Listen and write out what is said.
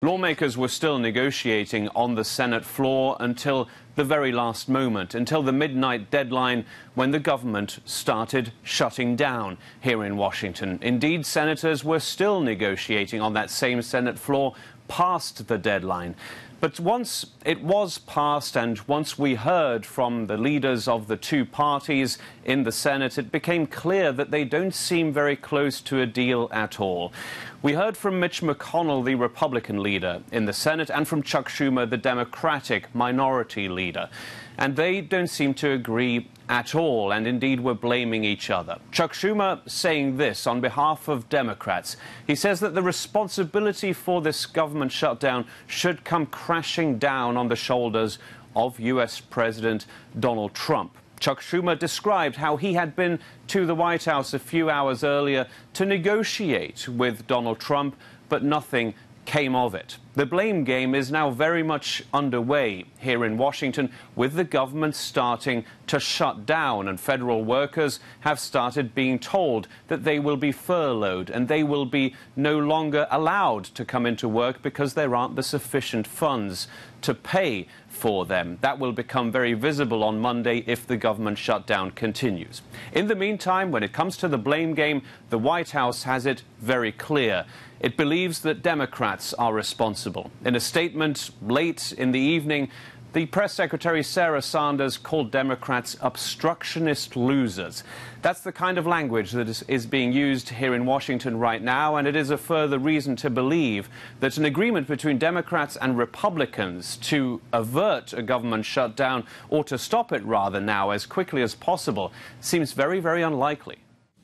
Lawmakers were still negotiating on the Senate floor until the very last moment, until the midnight deadline when the government started shutting down here in Washington. Indeed, senators were still negotiating on that same Senate floor past the deadline. But once it was passed and once we heard from the leaders of the two parties in the Senate, it became clear that they don't seem very close to a deal at all. We heard from Mitch McConnell, the Republican leader in the Senate, and from Chuck Schumer, the Democratic minority leader. And they don't seem to agree at all, and indeed were blaming each other. Chuck Schumer saying this on behalf of Democrats. He says that the responsibility for this government shutdown should come crashing down on the shoulders of U.S. President Donald Trump. Chuck Schumer described how he had been to the White House a few hours earlier to negotiate with Donald Trump, but nothing came of it. The blame game is now very much underway here in Washington, with the government starting to shut down, and federal workers have started being told that they will be furloughed and they will be no longer allowed to come into work because there aren't the sufficient funds to pay for them. That will become very visible on Monday if the government shutdown continues. In the meantime, when it comes to the blame game, the White House has it very clear. It believes that Democrats are responsible. In a statement late in the evening, the press secretary Sarah Sanders called Democrats obstructionist losers. That's the kind of language that is being used here in Washington right now, and it is a further reason to believe that an agreement between Democrats and Republicans to avert a government shutdown, or to stop it rather now as quickly as possible, seems very, very unlikely.